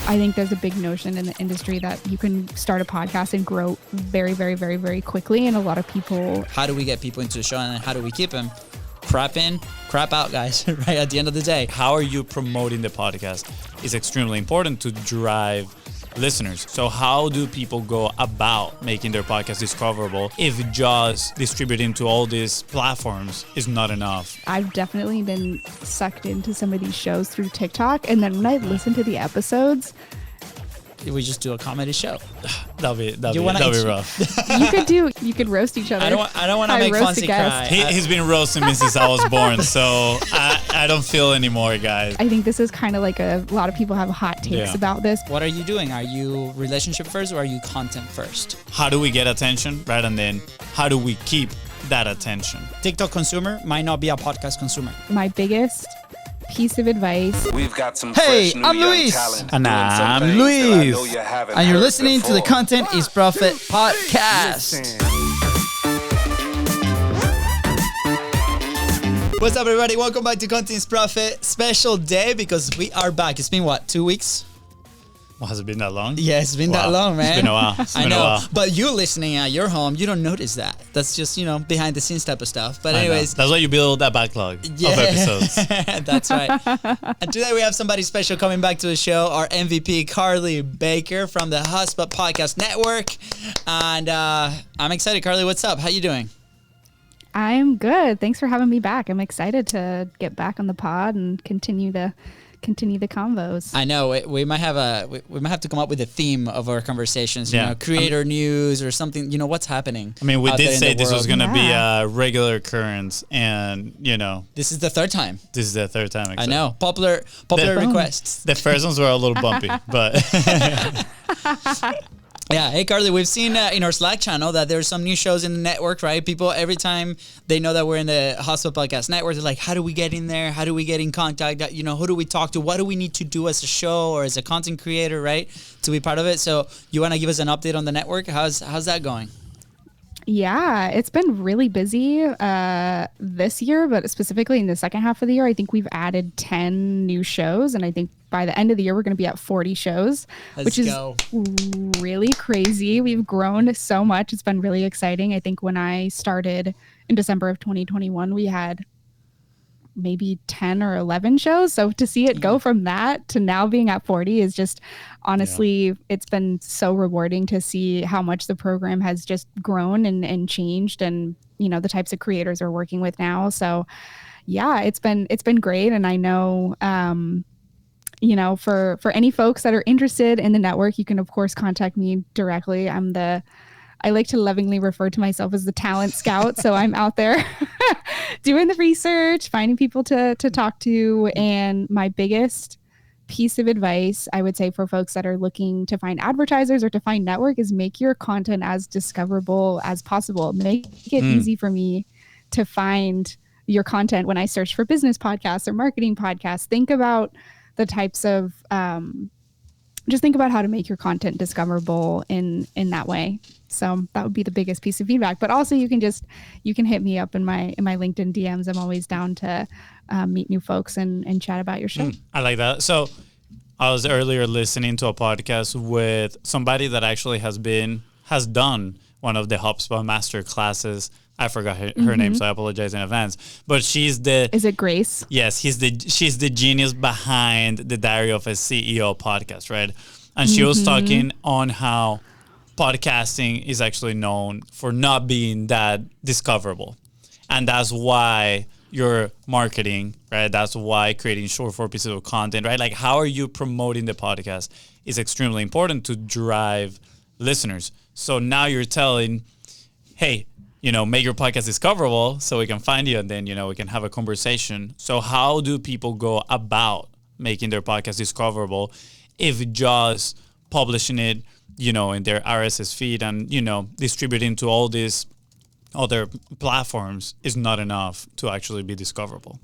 I think there's a big notion in the industry that you can start a podcast and grow very, very, very, very quickly. And a lot of people... How do we get people into the show, and then how do we keep them? Crap in, crap out, guys, right at the end of the day. How are you promoting the podcast is extremely important to drive listeners. So how do people go about making their podcast discoverable if just distributing to all these platforms is not enough? I've definitely been sucked into some of these shows through TikTok. And then when I listen to the episodes... We just do a comedy show. That'll be rough. You could roast each other. I don't want to make FONZI cry. He's been roasting me since I was born, so I don't feel anymore, guys. I think this is kind of like a lot of people have hot takes about this. What are you doing? Are you relationship first or are you content first? How do we get attention, right? And then how do we keep that attention? TikTok consumer might not be a podcast consumer. My biggest piece of advice. We've got some hey, fresh, I'm new Luis. talent And doing some I'm things Luis. that I know you haven't And you're heard listening to the before. Content is Profit podcast. What's up, everybody? Welcome back to Content is Profit. Special day because we are back. It's been what, 2 weeks? Well, has it been that long? Yeah, it's been that long, man. It's been a while. I know. But you listening at your home, you don't notice that. That's just, behind the scenes type of stuff. But anyways. That's why you build that backlog of episodes. That's right. And today we have somebody special coming back to the show, our MVP, Carly Baker from the HUSPA Podcast Network. And I'm excited. Carly, what's up? How you doing? I'm good. Thanks for having me back. I'm excited to get back on the pod and continue the convos. I know we might have to come up with a theme of our conversations. Creator news or something. What's happening. I mean, we did say this was going to be Yeah. a regular occurrence, and this is the third time. this is the third time. Actually. I know. Popular requests. The first ones were a little bumpy, but Yeah. Hey, Carly, we've seen in our Slack channel that there's some new shows in the network, right? People, every time they know that we're in the HUSPA Podcast Network, they're like, how do we get in there? How do we get in contact? Who do we talk to? What do we need to do as a show or as a content creator, right? To be part of it. So you want to give us an update on the network? How's that going? Yeah, it's been really busy this year, but specifically in the second half of the year, I think we've added 10 new shows. And I think by the end of the year, we're going to be at 40 shows, which is really crazy. We've grown so much. It's been really exciting. I think when I started in December of 2021, we had maybe 10 or 11 shows. So to see it go from that to now being at 40 is just, honestly, it's been so rewarding to see how much the program has just grown and changed, and the types of creators we're working with now. So yeah, it's been great. And I know for any folks that are interested in the network, you can of course contact me directly. I like to lovingly refer to myself as the talent scout. So I'm out there doing the research, finding people to talk to. And my biggest piece of advice, I would say, for folks that are looking to find advertisers or to find network is make your content as discoverable as possible. Make it easy for me to find your content when I search for business podcasts or marketing podcasts. Think about the types of, just think about how to make your content discoverable in that way. So that would be the biggest piece of feedback. But also you can hit me up in my LinkedIn DMs. I'm always down to meet new folks and chat about your show. I like that. So I was earlier listening to a podcast with somebody that actually has done one of the Hubspot master classes. I forgot her name, so I apologize in advance. But she's the... Is it Grace? Yes, she's the genius behind the Diary of a CEO podcast, right? And she was talking on how podcasting is actually known for not being that discoverable. And that's why your marketing, right? That's why creating short form pieces of content, right? Like, how are you promoting the podcast is extremely important to drive listeners. So now you're telling, hey, make your podcast discoverable so we can find you, and then, we can have a conversation. So how do people go about making their podcast discoverable if just publishing it, in their RSS feed and, distributing to all these other platforms is not enough to actually be discoverable?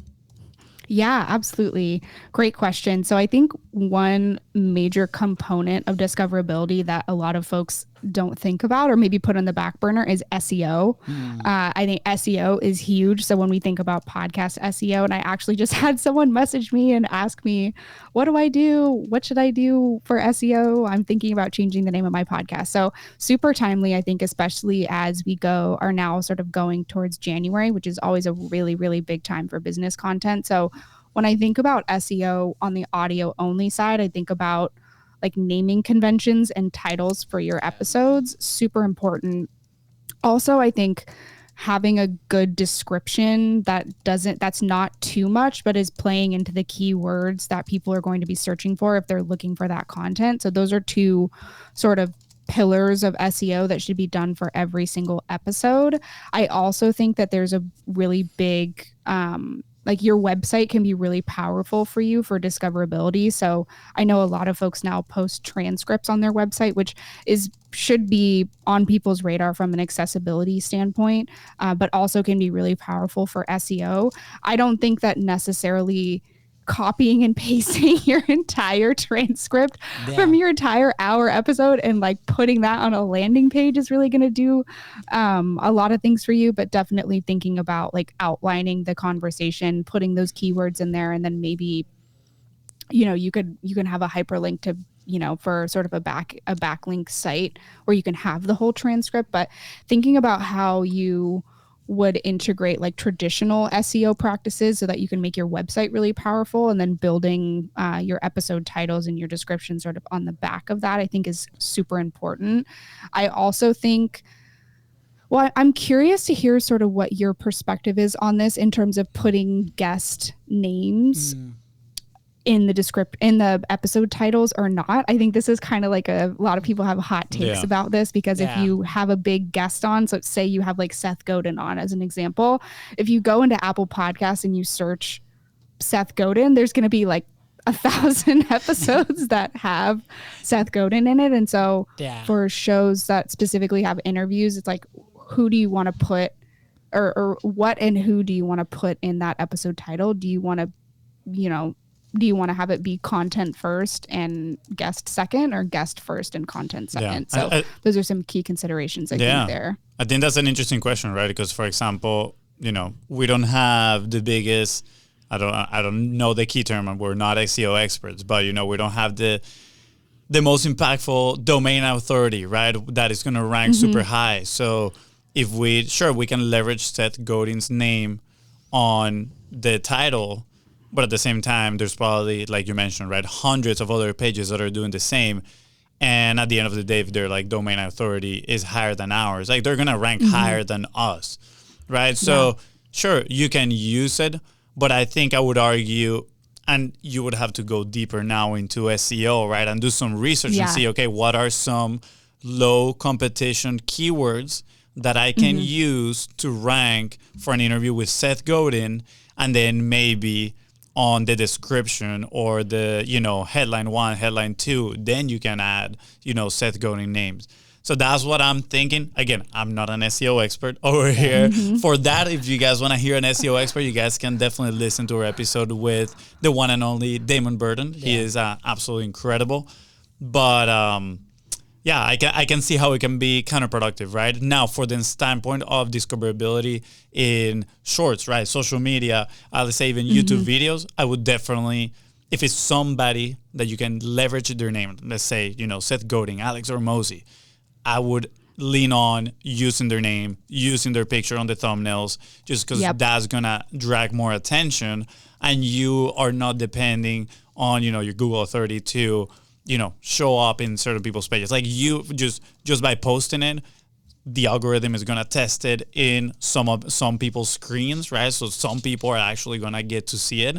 Yeah, absolutely. Great question. So I think one major component of discoverability that a lot of folks don't think about or maybe put on the back burner is SEO. I think SEO is huge. So when we think about podcast SEO, and I actually just had someone message me and ask me, what do I do? What should I do for SEO? I'm thinking about changing the name of my podcast. So super timely, I think, especially as we are now sort of going towards January, which is always a really, really big time for business content. So when I think about SEO on the audio only side, I think about like naming conventions and titles for your episodes, super important. Also, I think having a good description that's not too much, but is playing into the keywords that people are going to be searching for if they're looking for that content. So those are two sort of pillars of SEO that should be done for every single episode. I also think that there's a really big, like your website can be really powerful for you for discoverability. So I know a lot of folks now post transcripts on their website, which should be on people's radar from an accessibility standpoint, but also can be really powerful for SEO. I don't think that necessarily copying and pasting your entire transcript from your entire hour episode and like putting that on a landing page is really going to do a lot of things for you, but definitely thinking about like outlining the conversation, putting those keywords in there, and then maybe, you know, you can have a hyperlink to, you know, for sort of a backlink site where you can have the whole transcript, but thinking about how you would integrate like traditional SEO practices so that you can make your website really powerful, and then building your episode titles and your description sort of on the back of that, I think is super important. I also think, well, I'm curious to hear sort of what your perspective is on this in terms of putting guest names in the episode titles or not. I think this is kind of like a lot of people have hot takes about this, because if you have a big guest on, so say you have like Seth Godin on as an example, if you go into Apple Podcasts and you search Seth Godin, there's going to be like 1,000 episodes that have Seth Godin in it. And so for shows that specifically have interviews, it's like, who do you want to put or what and who do you want to put in that episode title? Do you want to, you know, do you want to have it be content first and guest second, or guest first and content second? So those are some key considerations I think there. I think that's an interesting question, right? Because for example, you know, we don't have the biggest, I don't know the key term, and we're not SEO experts, but you know, we don't have the most impactful domain authority, right? That is going to rank super high. So if we can leverage Seth Godin's name on the title, but at the same time, there's probably, like you mentioned, right, hundreds of other pages that are doing the same. And at the end of the day, if their like domain authority is higher than ours, like they're gonna rank higher than us, right? So sure, you can use it, but I think I would argue, and you would have to go deeper now into SEO, right, and do some research and see, okay, what are some low competition keywords that I can use to rank for an interview with Seth Godin, and then maybe on the description or the, you know, headline 1, headline 2, then you can add, you know, Seth Godin names. So that's what I'm thinking. Again, I'm not an SEO expert over here. For that, if you guys want to hear an SEO expert, you guys can definitely listen to our episode with the one and only Damon Burton. He is absolutely incredible. But I can see how it can be counterproductive, right? Now, for the standpoint of discoverability in shorts, right? Social media, let's say even YouTube videos, I would definitely, if it's somebody that you can leverage their name, let's say, you know, Seth Godin, Alex or Mosey, I would lean on using their name, using their picture on the thumbnails, just because that's going to drag more attention, and you are not depending on, you know, your Google authority to, you know, show up in certain people's pages. Like you just by posting it, the algorithm is gonna test it in some people's screens, right? So some people are actually gonna get to see it,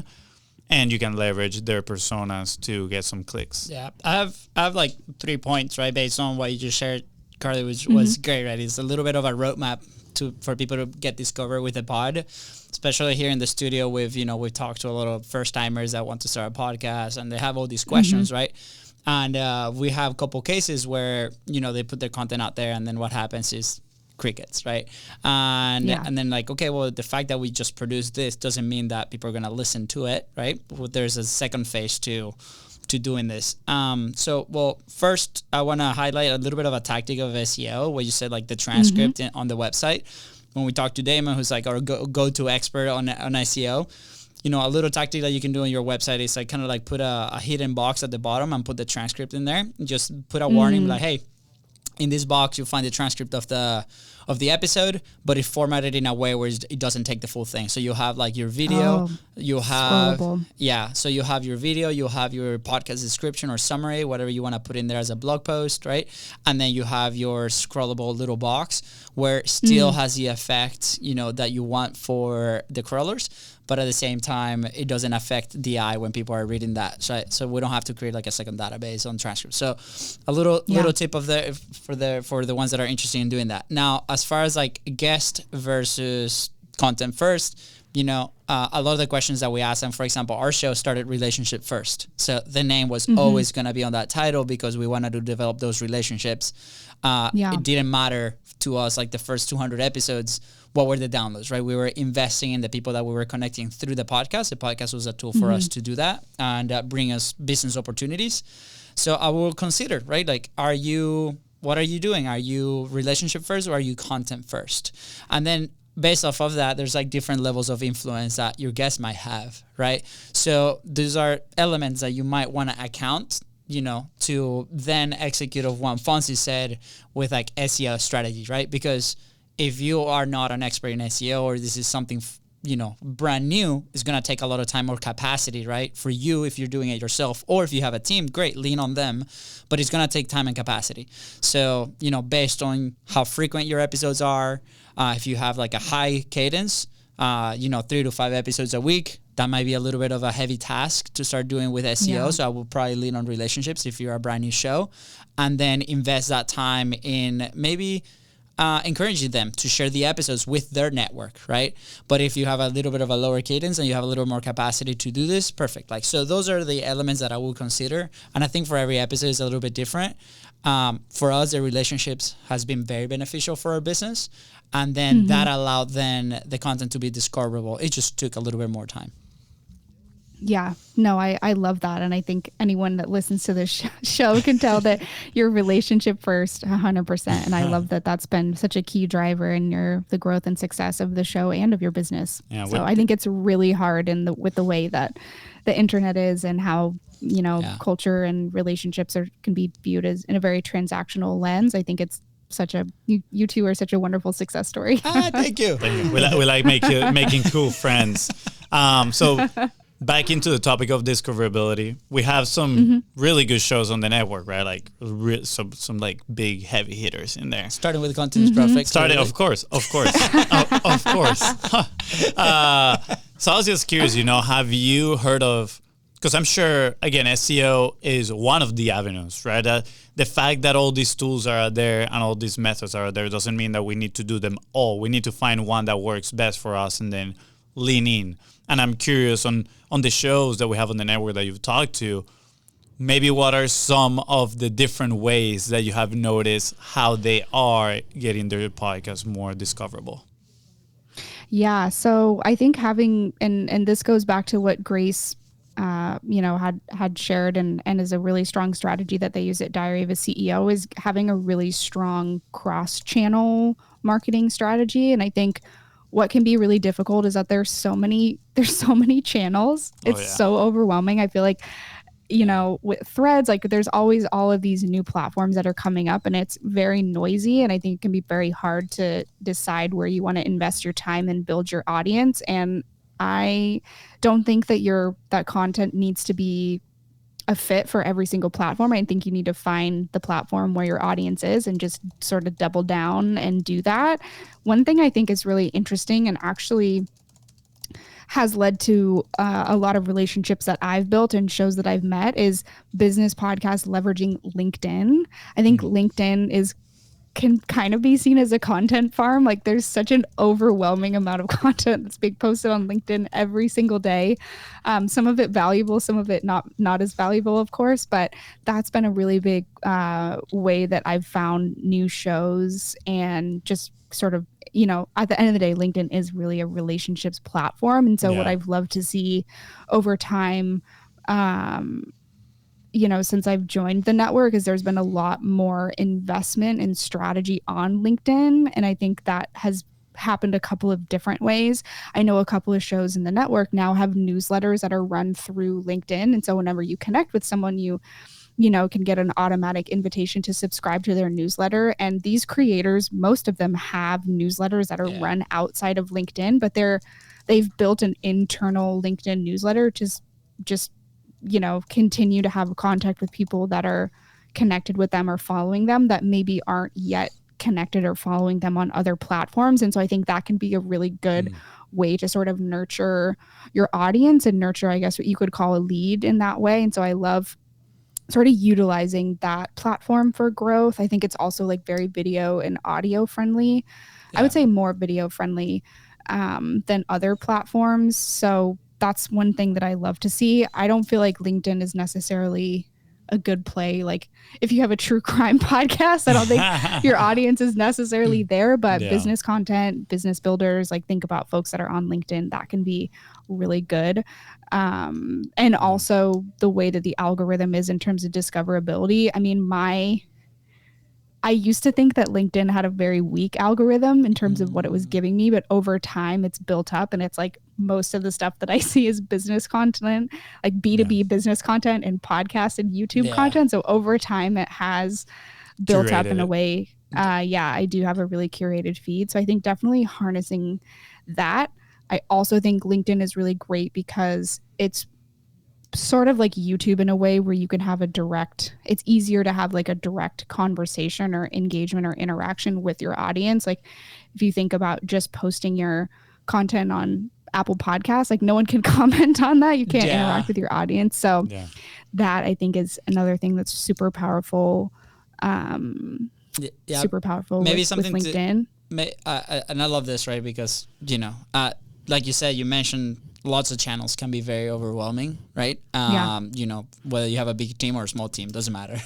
and you can leverage their personas to get some clicks. Yeah, I have like 3 points, right, based on what you just shared, Carly, which was great, right? It's a little bit of a roadmap for people to get discovered with the pod, especially here in the studio. We've talked to a lot of first timers that want to start a podcast, and they have all these questions, right? And we have a couple cases where, you know, they put their content out there, and then what happens is crickets, right? And then like, okay, well, the fact that we just produced this doesn't mean that people are going to listen to it, right? Well, there's a second phase to to doing this. So, well, first I want to highlight a little bit of a tactic of SEO, where you said like the transcript on the website. When we talked to Damon, who's like our go-to expert on SEO, you know, a little tactic that you can do on your website is like kind of like put a hidden box at the bottom and put the transcript in there. Just put a warning like, hey, in this box you'll find the transcript of the episode, but it's formatted in a way where it doesn't take the full thing. So you'll have like your video, you'll have so you'll have your video, you'll have your podcast description or summary, whatever you want to put in there as a blog post, right? And then you have your scrollable little box where it still has the effect, you know, that you want for the crawlers, but at the same time it doesn't affect the eye when people are reading that. So we don't have to create like a second database on transcripts. So a little tip of for the ones that are interested in doing that. Now, as far as like guest versus content first, you know, a lot of the questions that we ask them, for example, our show started relationship first. So the name was always going to be on that title because we wanted to develop those relationships. It didn't matter to us, like the first 200 episodes, what were the downloads, right? We were investing in the people that we were connecting through the podcast. The podcast was a tool for us to do that and bring us business opportunities. So I will consider, right? Like, what are you doing? Are you relationship first or are you content first? And then based off of that, there's like different levels of influence that your guest might have, right? So these are elements that you might want to account, you know, to then execute of what FONZI said with like SEO strategy, right? Because if you are not an expert in SEO or this is something, you know, brand new, it's going to take a lot of time or capacity, right? For you, if you're doing it yourself, or if you have a team, great, lean on them, but it's going to take time and capacity. So, you know, based on how frequent your episodes are, if you have like a high cadence, you know, 3 to 5 episodes a week, that might be a little bit of a heavy task to start doing with SEO. Yeah. So I will probably lean on relationships if you're a brand new show, and then invest that time in maybe encouraging them to share the episodes with their network, right? But if you have a little bit of a lower cadence and you have a little more capacity to do this, perfect. Like, so those are the elements that I will consider. And I think for every episode is a little bit different. For us, the relationships has been very beneficial for our business. And then that allowed then the content to be discoverable. It just took a little bit more time. Yeah, no, I love that. And I think anyone that listens to this show can tell that you're relationship first 100%. And I love that that's been such a key driver in the growth and success of the show and of your business. Yeah, so I think it's really hard with the way that the internet is and how, you know, culture and relationships can be viewed as in a very transactional lens. I think it's you two are such a wonderful success story. Thank you. We like making cool friends. So back into the topic of discoverability, we have some really good shows on the network, right? Like some like big heavy hitters in there. Starting with Content is Perfect. Of course. Of course. So I was just curious, you know, have you heard of, because I'm sure, again, SEO is one of the avenues, right? The fact that all these tools are out there and all these methods are out there doesn't mean that we need to do them all. We need to find one that works best for us and then lean in. And I'm curious on the shows that we have on the network that you've talked to, maybe what are some of the different ways that you have noticed how they are getting their podcast more discoverable? Yeah, so I think having, and this goes back to what Grace had shared and is a really strong strategy that they use at Diary of a CEO, is having a really strong cross-channel marketing strategy. And I think what can be really difficult is that there's so many channels. It's so overwhelming. I feel like, you know, with Threads, like there's always all of these new platforms that are coming up and it's very noisy. And I think it can be very hard to decide where you want to invest your time and build your audience. And I don't think that that content needs to be a fit for every single platform. I think you need to find the platform where your audience is and just sort of double down and do that. One thing I think is really interesting and actually has led to a lot of relationships that I've built and shows that I've met is business podcasts leveraging LinkedIn. I think LinkedIn can kind of be seen as a content farm. Like there's such an overwhelming amount of content that's being posted on LinkedIn every single day. Some of it valuable, some of it not as valuable, of course, but that's been a really big way that I've found new shows and just sort of, you know, at the end of the day, LinkedIn is really a relationships platform. And so what I've loved to see over time, since I've joined the network, is there's been a lot more investment and strategy on LinkedIn. And I think that has happened a couple of different ways. I know a couple of shows in the network now have newsletters that are run through LinkedIn. And so whenever you connect with someone, you can get an automatic invitation to subscribe to their newsletter. And these creators, most of them have newsletters that are run outside of LinkedIn, but they've built an internal LinkedIn newsletter to just continue to have contact with people that are connected with them or following them that maybe aren't yet connected or following them on other platforms. And so I think that can be a really good way to sort of nurture your audience and nurture, I guess, what you could call a lead in that way. And so I love sort of utilizing that platform for growth. I think it's also like very video and audio friendly. I would say more video friendly than other platforms. So that's one thing that I love to see. I don't feel like LinkedIn is necessarily a good play. Like if you have a true crime podcast, I don't think your audience is necessarily there, but business content, business builders, like think about folks that are on LinkedIn, that can be really good. And also the way that the algorithm is in terms of discoverability. I mean, I used to think that LinkedIn had a very weak algorithm in terms of what it was giving me, but over time it's built up, and it's like most of the stuff that I see is business content, like B2B business content and podcast and YouTube content. So over time it has built up in a way. I do have a really curated feed. So I think definitely harnessing that. I also think LinkedIn is really great because it's sort of like YouTube in a way where you can have it's easier to have like a direct conversation or engagement or interaction with your audience. Like if you think about just posting your content on Apple Podcasts, like no one can comment on that. You can't interact with your audience. So that I think is another thing that's super powerful. Super powerful. Maybe with something with LinkedIn. And I love this, right? Because, like you said, you mentioned lots of channels can be very overwhelming, right? Whether you have a big team or a small team, doesn't matter.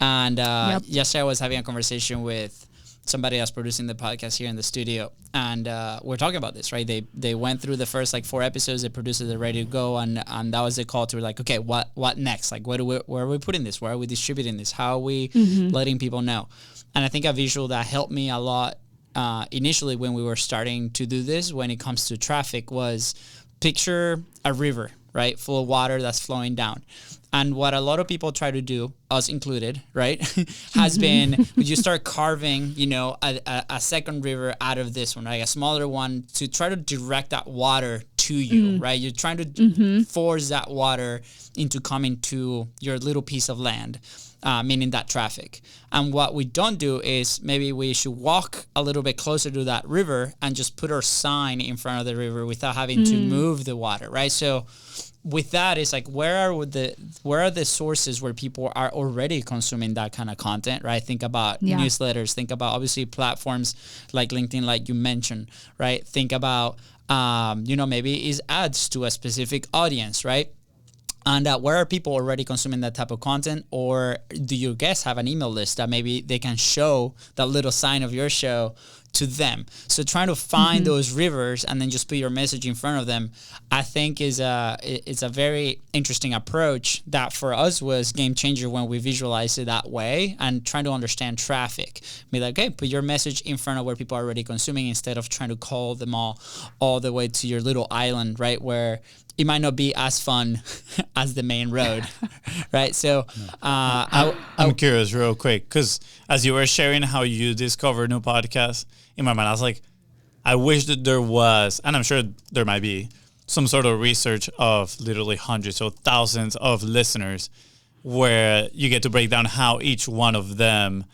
And yesterday I was having a conversation with somebody that's producing the podcast here in the studio, and we're talking about this, right? They went through the first 4 episodes, they produced it, they're ready to go, and that was the call to like, okay, what next? Like, where are we putting this? Where are we distributing this? How are we letting people know? And I think a visual that helped me a lot initially when we were starting to do this, when it comes to traffic, was picture a river, right, full of water that's flowing down. And what a lot of people try to do, us included, right, has been you start carving, a second river out of this one, right, a smaller one, to try to direct that water to you, right? You're trying to force that water into coming to your little piece of land. Meaning that traffic. And what we don't do is maybe we should walk a little bit closer to that river and just put our sign in front of the river without having to move the water, right? So with that, it's like, where are the sources where people are already consuming that kind of content, right? Think about newsletters, think about obviously platforms like LinkedIn, like you mentioned, right? Think about, maybe is ads to a specific audience, right? And where are people already consuming that type of content? Or do your guests have an email list that maybe they can show that little sign of your show to them? So trying to find those rivers and then just put your message in front of them, I think it's a very interesting approach that for us was game changer when we visualized it that way and trying to understand traffic. Be like, okay, put your message in front of where people are already consuming instead of trying to call them all the way to your little island, right, where it might not be as fun as the main road, right? So I'm curious real quick, because as you were sharing how you discover new podcasts, in my mind, I was like, I wish that there was, and I'm sure there might be, some sort of research of literally hundreds or thousands of listeners where you get to break down how each one of them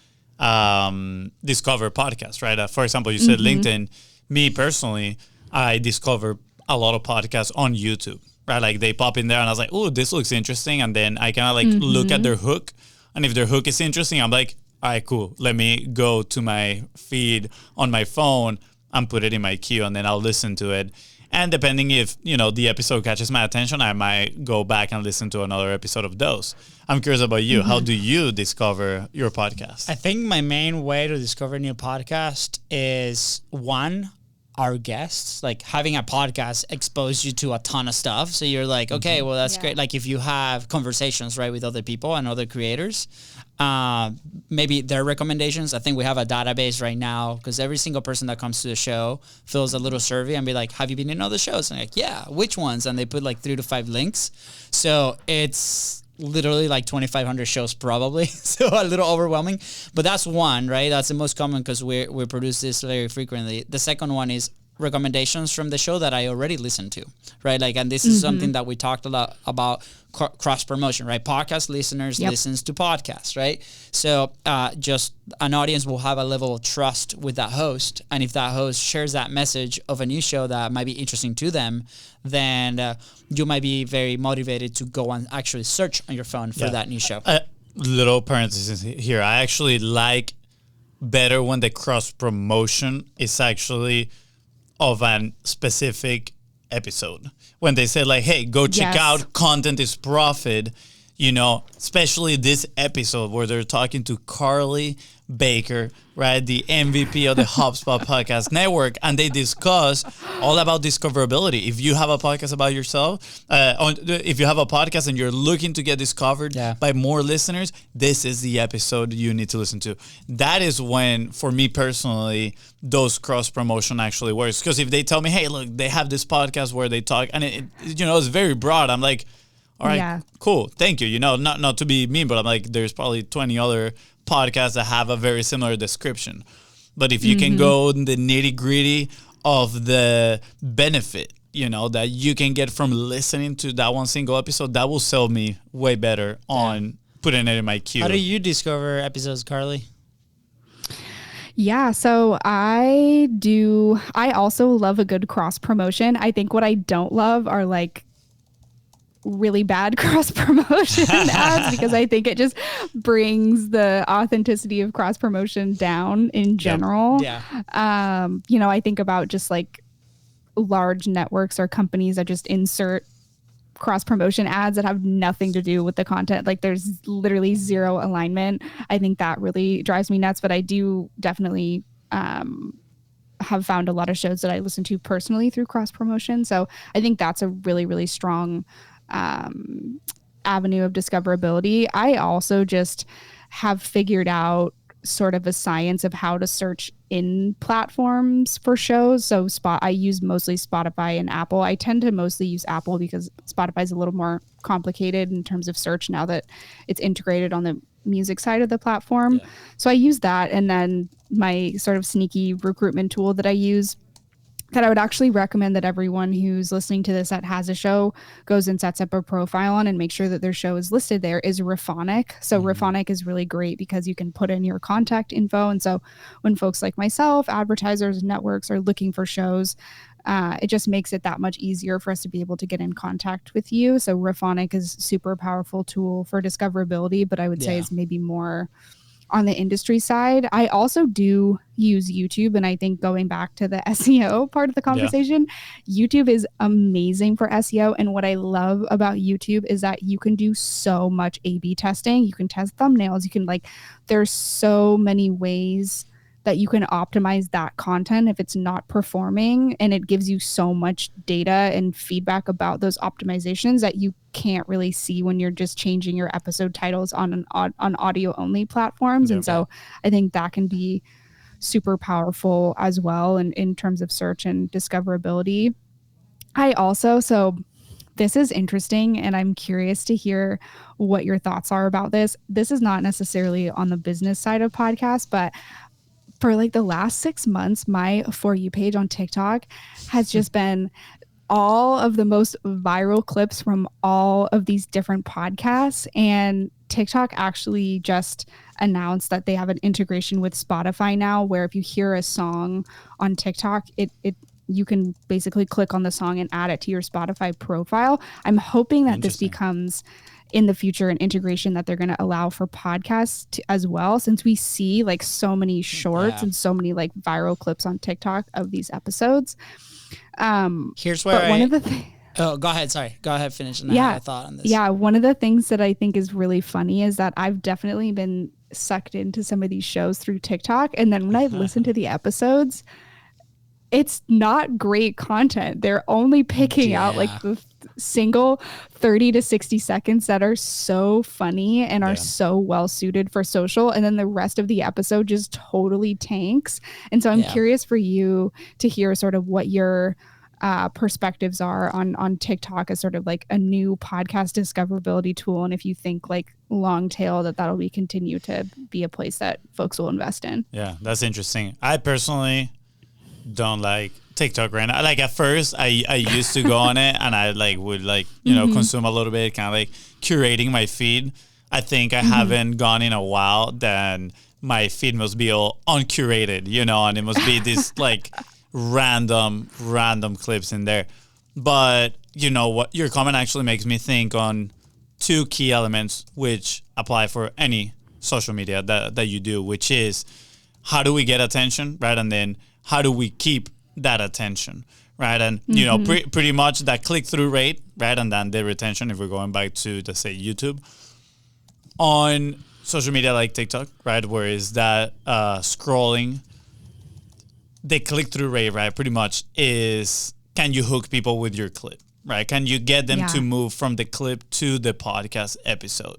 discover podcasts, right? For example, you said LinkedIn. Me personally, I discover a lot of podcasts on YouTube, right? Like they pop in there and I was like, oh, this looks interesting. And then I kind of like look at their hook. And if their hook is interesting, I'm like, all right, cool. Let me go to my feed on my phone and put it in my queue, and then I'll listen to it. And depending if, the episode catches my attention, I might go back and listen to another episode of those. I'm curious about you. How do you discover your podcast? I think my main way to discover a new podcast is, one, our guests. Like having a podcast exposed you to a ton of stuff. So you're like, okay, well, that's great. Like if you have conversations, right, with other people and other creators, maybe their recommendations. I think we have a database right now because every single person that comes to the show fills a little survey and be like, have you been in other shows? And I'm like, yeah, which ones? And they put like 3 to 5 links. So it's literally like 2,500 shows probably. So a little overwhelming, but that's one, right? That's the most common because we produce this very frequently. The second one is recommendations from the show that I already listened to, right? Like, and this is something that we talked a lot about, cross promotion, right? Podcast listeners listens to podcasts, right? So just an audience will have a level of trust with that host. And if that host shares that message of a new show that might be interesting to them, then you might be very motivated to go and actually search on your phone for that new show. Little parenthesis here. I actually like better when the cross promotion is actually of a specific episode. When they say like, hey, go check out Content is Profit, you know, especially this episode where they're talking to Carly Baker, right, the MVP of the HUSPA Podcast Network, and they discuss all about discoverability. If you have a podcast about yourself, if you have a podcast and you're looking to get discovered by more listeners, this is the episode you need to listen to. That is when, for me personally, those cross promotion actually works. Because if they tell me, hey, look, they have this podcast where they talk, and it you know, it's very broad. I'm like, all right, cool, thank you. You know, not to be mean, but I'm like, there's probably 20 other podcasts that have a very similar description. But if you can go in the nitty gritty of the benefit, you know, that you can get from listening to that one single episode, that will sell me way better on putting it in my queue. How do you discover episodes, Carly? Yeah, so I also love a good cross promotion. I think what I don't love are like really bad cross promotion ads, because I think it just brings the authenticity of cross promotion down in general. You know, I think about just like large networks or companies that just insert cross promotion ads that have nothing to do with the content. Like there's literally zero alignment. I think that really drives me nuts, but I do definitely have found a lot of shows that I listen to personally through cross promotion. So I think that's a really, really strong avenue of discoverability. I also just have figured out sort of a science of how to search in platforms for shows. So I use mostly Spotify and Apple. I tend to mostly use Apple because Spotify is a little more complicated in terms of search now that it's integrated on the music side of the platform. So I use that. And then my sort of sneaky recruitment tool that I use, that I would actually recommend that everyone who's listening to this that has a show goes and sets up a profile on and make sure that their show is listed there, is Raphonic. So Raphonic is really great because you can put in your contact info. And so when folks like myself, advertisers, networks are looking for shows, it just makes it that much easier for us to be able to get in contact with you. So Raphonic is a super powerful tool for discoverability, but I would say is maybe more on the industry side. I also do use YouTube, and I think going back to the SEO part of the conversation, YouTube is amazing for SEO. And what I love about YouTube is that you can do so much A/B testing. You can test thumbnails. You can there's so many ways that you can optimize that content if it's not performing, and it gives you so much data and feedback about those optimizations that you can't really see when you're just changing your episode titles on audio only platforms. And so I think that can be super powerful as well in terms of search and discoverability. So this is interesting, and I'm curious to hear what your thoughts are about this. This is not necessarily on the business side of podcasts, but for the last 6 months, my For You page on TikTok has just been all of the most viral clips from all of these different podcasts. And TikTok actually just announced that they have an integration with Spotify now, where if you hear a song on TikTok, you can basically click on the song and add it to your Spotify profile. I'm hoping that this becomes in the future an integration that they're going to allow for podcasts as well, since we see so many shorts and so many viral clips on TikTok of these episodes. Here's where one of the go ahead. Sorry. Go ahead. Finish. And I have a thought on this. Yeah. One of the things that I think is really funny is that I've definitely been sucked into some of these shows through TikTok. And then when I listen to the episodes, it's not great content. They're only picking out like the single 30 to 60 seconds that are so funny and are so well suited for social. And then the rest of the episode just totally tanks. And so I'm curious for you to hear sort of what your perspectives are on TikTok as sort of like a new podcast discoverability tool. And if you think like long tail that'll be continue to be a place that folks will invest in. Yeah, that's interesting. I personally don't like TikTok right now. Like at first I used to go on it and I like would like, you know, consume a little bit, kind of like curating my feed. I think I haven't gone in a while, then my feed must be all uncurated, you know, and it must be this like random clips in there. But you know what, your comment actually makes me think on two key elements which apply for any social media that you do, which is how do we get attention, right? And then how do we keep that attention, right? And, you know, pretty much that click-through rate, right? And then the retention, if we're going back to, let's say, YouTube. On social media like TikTok, right, where is that scrolling, the click-through rate, right, pretty much is, can you hook people with your clip, right? Can you get them to move from the clip to the podcast episode?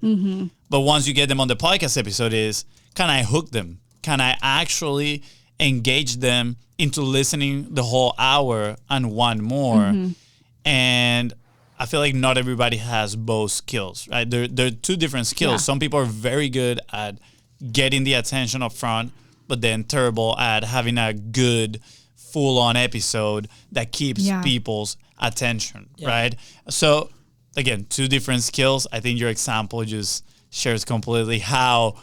But once you get them on the podcast episode is, can I hook them? Can I actually engage them into listening the whole hour and want more? And I feel like not everybody has both skills, right? They're two different skills. Some people are very good at getting the attention up front, but then terrible at having a good full-on episode that keeps people's attention, right? So again, two different skills. I think your example just shares completely how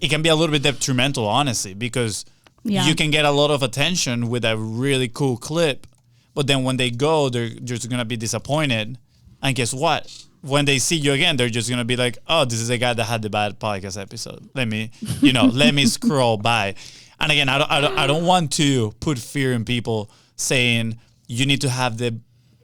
it can be a little bit detrimental, honestly, because you can get a lot of attention with a really cool clip, but then when they go, they're just going to be disappointed. And guess what? When they see you again, they're just going to be like, oh, this is a guy that had the bad podcast episode. Let me, you know, let me scroll by. And again, I don't want to put fear in people saying you need to have the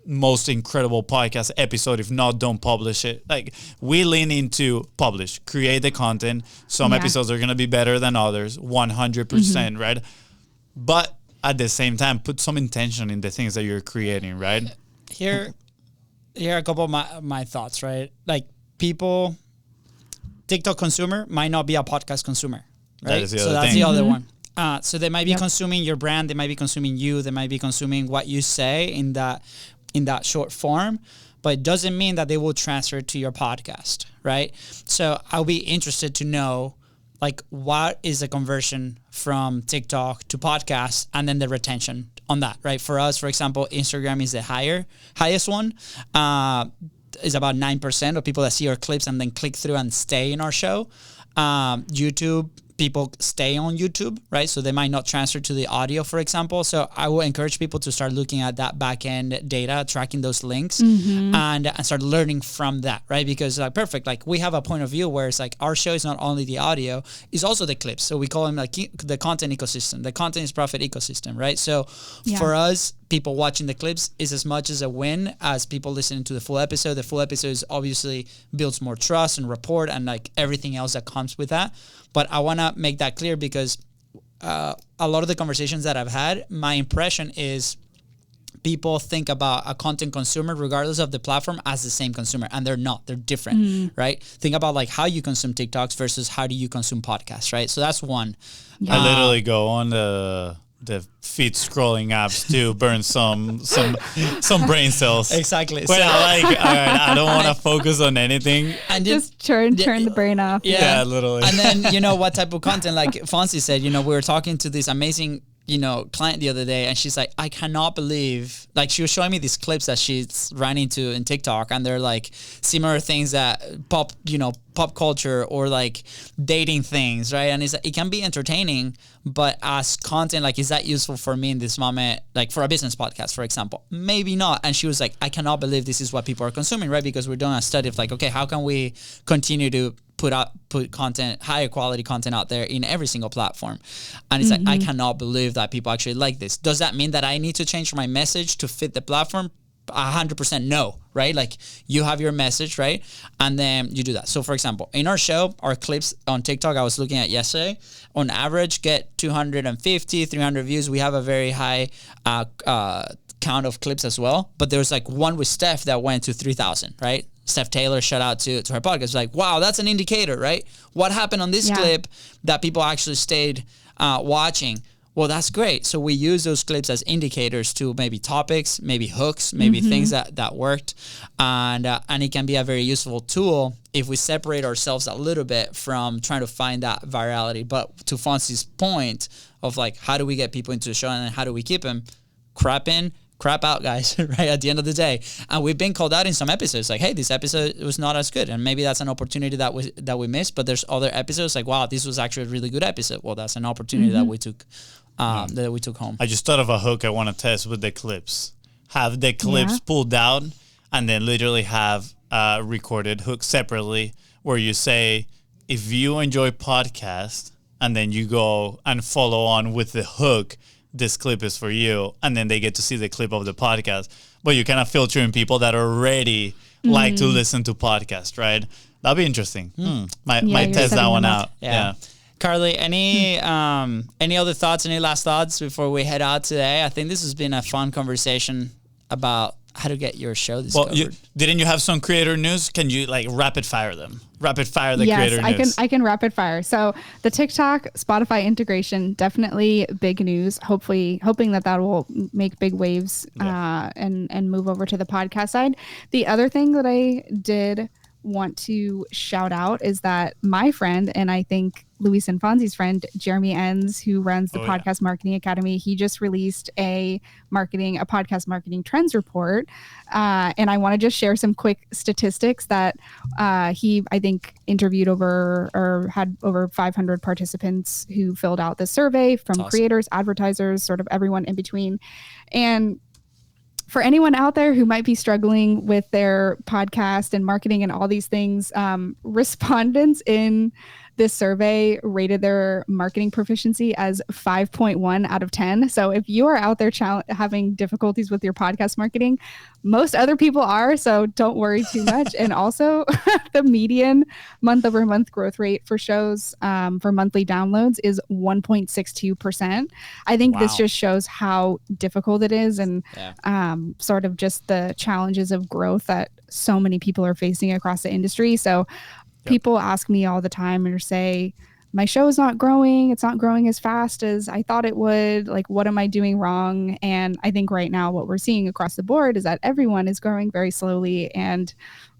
most incredible podcast episode. If not, don't publish it. Like, we lean into publish, create the content. Some episodes are going to be better than others, 100%, right? But at the same time, put some intention in the things that you're creating, right? Here are a couple of my thoughts, right? Like, people, TikTok consumer might not be a podcast consumer, right? That's the other one. So they might be consuming your brand, they might be consuming you, they might be consuming what you say in that short form, but it doesn't mean that they will transfer to your podcast, right? So I'll be interested to know, like, what is the conversion from TikTok to podcast, and then the retention on that, right? For us, for example, Instagram is the highest one. Is about 9% of people that see our clips and then click through and stay in our show. YouTube, people stay on YouTube, right? So they might not transfer to the audio, for example. So I will encourage people to start looking at that back-end data, tracking those links, and start learning from that, right? Because like, perfect, like, we have a point of view where it's like our show is not only the audio, it's also the clips. So we call them like the content ecosystem. The content is profit ecosystem, right? So for us, people watching the clips is as much as a win as people listening to the full episode. The full episode is obviously builds more trust and rapport and like everything else that comes with that. But I want to make that clear because a lot of the conversations that I've had, my impression is people think about a content consumer, regardless of the platform, as the same consumer, and they're not. They're different, right? Think about like how you consume TikToks versus how do you consume podcasts, right? So that's one. I literally go on the feed scrolling apps to burn some brain cells. Exactly. But I like, all right, I don't want to focus on anything. And just turn the brain off. Yeah, literally. And then, you know, what type of content, like FONZI said, you know, we were talking to this amazing, you know, client the other day, and she's like, I cannot believe, like, she was showing me these clips that she's run into in TikTok, and they're like similar things that pop culture or like dating things, right? And it can be entertaining, but as content, like, is that useful for me in this moment? Like for a business podcast, for example, maybe not. And she was like, I cannot believe this is what people are consuming, right? Because we're doing a study of like, okay, how can we continue to put content, higher quality content out there in every single platform? And it's like, I cannot believe that people actually like this. Does that mean that I need to change my message to fit the platform? 100% no, right? Like you have your message, right? And then you do that. So for example, in our show, our clips on TikTok, I was looking at yesterday, on average get 250, 300 views. We have a very high count of clips as well. But there's like one with Steph that went to 3,000, right? Steph Taylor, shout out to her podcast. It's like, wow, that's an indicator, right? What happened on this clip that people actually stayed watching? Well, that's great. So we use those clips as indicators to maybe topics, maybe hooks, maybe things that worked. And it can be a very useful tool if we separate ourselves a little bit from trying to find that virality. But to Fonzi's point of like, how do we get people into the show and then how do we keep them? Crap in, crap out, guys, right? At the end of the day. And we've been called out in some episodes like, hey, this episode was not as good. And maybe that's an opportunity that we missed, but there's other episodes like, wow, this was actually a really good episode. Well, that's an opportunity that we took home. I just thought of a hook I want to test with the clips. Have the clips pulled down and then literally have a recorded hook separately where you say, if you enjoy podcast, and then you go and follow on with the hook, this clip is for you, and then they get to see the clip of the podcast. But you kind of filter in people that already like to listen to podcasts, right? That'd be interesting. Might test that one out. Yeah. Carly, any other thoughts, any last thoughts before we head out today? I think this has been a fun conversation about how to get your show discovered. Well, didn't you have some creator news? Can you like rapid fire them? Rapid fire the creator news. Yes, I can rapid fire. So the TikTok Spotify integration, definitely big news. Hoping that will make big waves and move over to the podcast side. The other thing that I did want to shout out is that my friend, and I think Luis and Fonzi's friend, Jeremy Enns, who runs the Podcast Marketing Academy, he just released a podcast marketing trends report. And I want to just share some quick statistics that he, I think, interviewed had over 500 participants who filled out the survey from creators, advertisers, sort of everyone in between. And for anyone out there who might be struggling with their podcast and marketing and all these things, respondents in this survey rated their marketing proficiency as 5.1 out of 10. So if you are out there having difficulties with your podcast marketing, most other people are, so don't worry too much. And also the median month-over-month growth rate for shows for monthly downloads is 1.62%. I think this just shows how difficult it is and sort of just the challenges of growth that so many people are facing across the industry. So people ask me all the time or say, my show is not growing. It's not growing as fast as I thought it would. Like, what am I doing wrong? And I think right now what we're seeing across the board is that everyone is growing very slowly. And,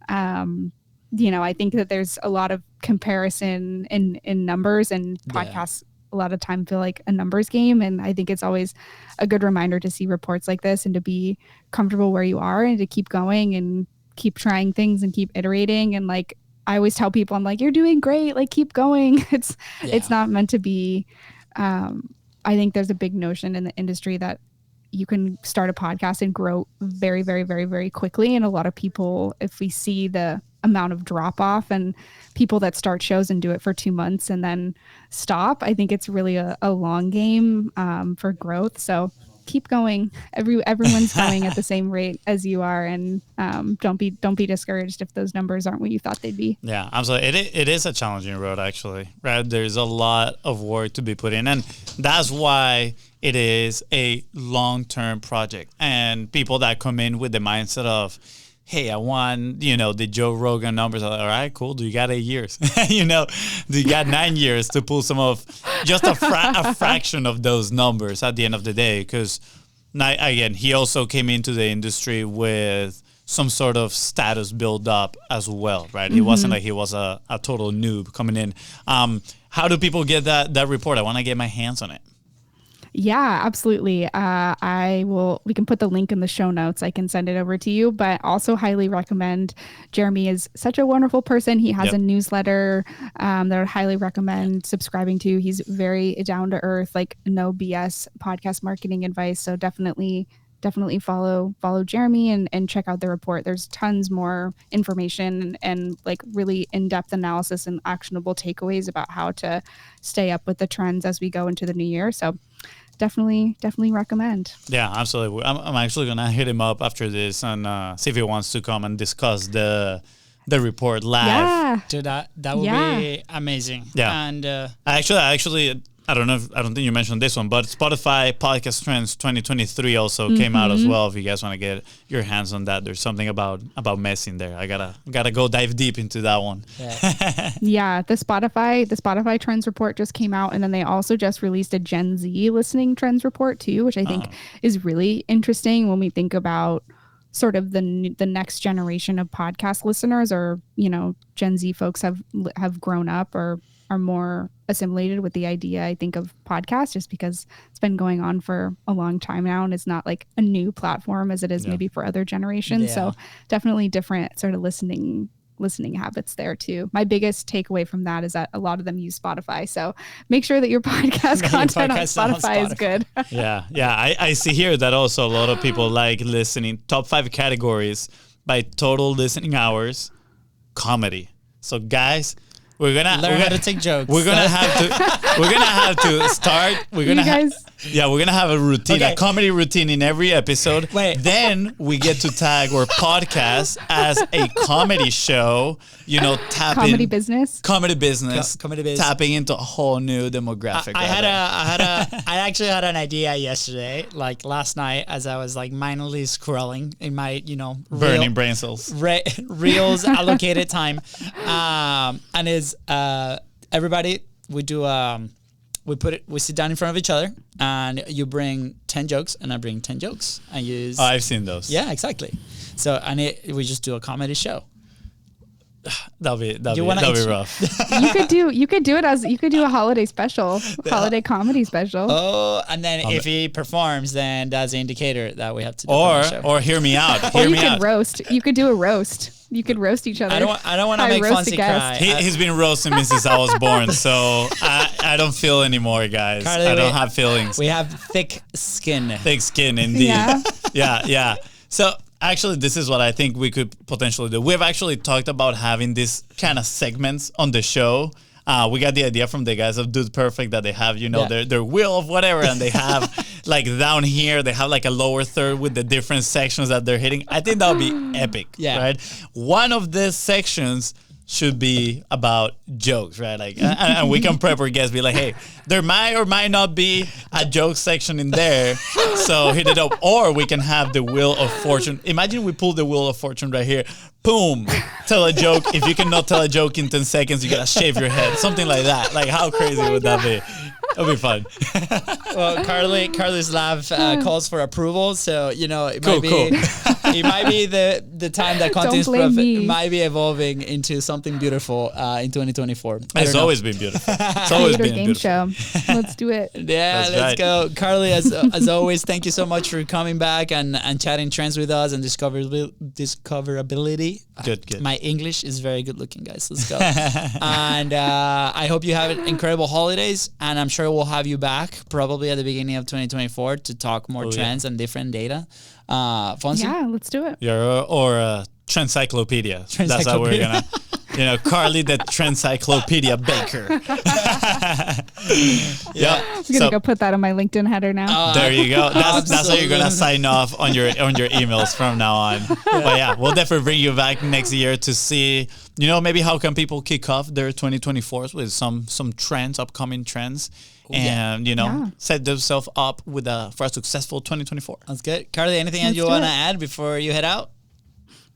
I think that there's a lot of comparison in numbers, and podcasts a lot of time feel like a numbers game. And I think it's always a good reminder to see reports like this and to be comfortable where you are and to keep going and keep trying things and keep iterating. And like, I always tell people, I'm like, you're doing great. Like, keep going. It's not meant to be. I think there's a big notion in the industry that you can start a podcast and grow very, very, very, very quickly. And a lot of people, if we see the amount of drop off and people that start shows and do it for 2 months and then stop, I think it's really a long game for growth. So keep going. Everyone's going at the same rate as you are, and don't be discouraged if those numbers aren't what you thought they'd be. Yeah, absolutely. It is a challenging road, actually. Right? There's a lot of work to be put in, and that's why it is a long-term project. And people that come in with the mindset of, hey, I want, the Joe Rogan numbers. All right, cool. Do you got 8 years? Do you got 9 years to pull some of just a fraction of those numbers at the end of the day? Because, again, he also came into the industry with some sort of status build up as well, right? It wasn't like he was a total noob coming in. How do people get that report? I want to get my hands on it. Yeah, absolutely. We can put the link in the show notes. I can send it over to you, but also highly recommend. Jeremy is such a wonderful person. He has a newsletter that I highly recommend subscribing to. He's very down to earth, like no BS podcast marketing advice. So definitely definitely follow Jeremy and check out the report. There's tons more information and like really in-depth analysis and actionable takeaways about how to stay up with the trends as we go into the new year. So definitely recommend. Yeah, absolutely. I'm actually gonna hit him up after this and see if he wants to come and discuss the report live. Yeah. Dude, that would be amazing. Yeah. And Actually, I don't think you mentioned this one, but Spotify Podcast Trends 2023 also came out as well. If you guys want to get your hands on that, there's something about messing there. I gotta go dive deep into that one. Yeah, the Spotify Trends report just came out, and then they also just released a Gen Z listening trends report too, which I think is really interesting when we think about sort of the next generation of podcast listeners, or Gen Z folks have grown up or are more assimilated with the idea, I think, of podcasts, just because it's been going on for a long time now, and it's not like a new platform as it is maybe for other generations. Yeah. So definitely different sort of listening habits there too. My biggest takeaway from that is that a lot of them use Spotify. So make sure that your podcast content on Spotify is good. Yeah. I see here that also a lot of people like listening. Top 5 categories by total listening hours, comedy. So guys, we're gonna learn how to take jokes. We're gonna have to start. We're gonna have a routine, a comedy routine in every episode. Wait. Then we get to tag our podcast as a comedy show. Comedy business, tapping into a whole new demographic. I actually had an idea yesterday, like last night, as I was like mindlessly scrolling in my burning brain cells reels allocated time, and is everybody we do we sit down in front of each other, and you bring 10 jokes and I bring 10 jokes and use. Oh, I've seen those. Yeah, exactly. So we just do a comedy show. That'll be rough. You could do a holiday special, holiday comedy special. Oh, and then if he performs, then that's the indicator that we have to do or hear me out. Roast. You could do a roast. You could roast each other. I don't want to make FONZI cry. He's been roasting me since I was born, so I don't feel anymore, guys. Carly, I don't have feelings. We have thick skin. Thick skin, indeed. Yeah. So actually, this is what I think we could potentially do. We've actually talked about having these kind of segments on the show. We got the idea from the guys of Dude Perfect that they have, their wheel of whatever, and they have like down here, they have like a lower third with the different sections that they're hitting. I think that would be epic, right? One of these sections should be about jokes, right? Like, and we can prep our guests, be like, hey, there might or might not be a joke section in there, so hit it up. Or we can have the Wheel of Fortune. Imagine we pull the Wheel of Fortune right here. Boom, tell a joke. If you cannot tell a joke in 10 seconds, you gotta shave your head. Something like that. Like, how crazy would that be? It'll be fun. Well, Carly's laugh calls for approval, so it might be the time that Content Profit might be evolving into something beautiful in 2024. It's always been beautiful. It's always been a game show. Let's do it. Yeah, let's go. Carly, as always, thank you so much for coming back and chatting trends with us and discoverability. Good. My English is very good looking, guys. Let's go. And I hope you have incredible holidays, and I'm sure we'll have you back probably at the beginning of 2024 to talk more trends and different data. FONZI? Yeah, let's do it. Yeah, or Trendcyclopedia. That's how we're gonna, Carly the Trendcyclopedia Baker. Yeah, I'm gonna go put that on my LinkedIn header now. There you go. That's how you're gonna sign off on your emails from now on. But yeah, we'll definitely bring you back next year to see, maybe how can people kick off their 2024s with some trends, upcoming trends. And set themselves up for a successful 2024. That's good. Carly, anything else you want to add before you head out?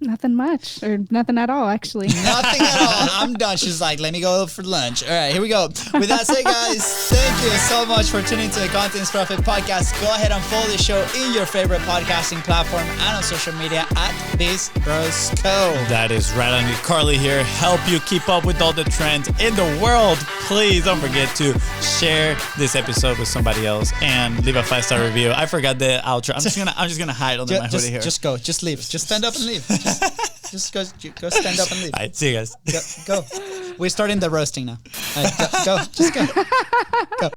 Nothing much, or nothing at all, actually. Nothing at all. I'm done. She's like, let me go for lunch. All right, here we go. With that said, guys, thank you so much for tuning to the Content Profit Podcast. Go ahead and follow the show in your favorite podcasting platform and on social media at This Bros Co. That is right on it. Carly here. Help you keep up with all the trends in the world. Please don't forget to share this episode with somebody else and leave a 5-star review. I forgot the outro. I'm just gonna hide under my hoodie here. Just go. Just leave. Just stand up and leave. Just go stand up and leave. All right, see you guys. Go. We're starting the roasting now. All right, go. Just go. Go.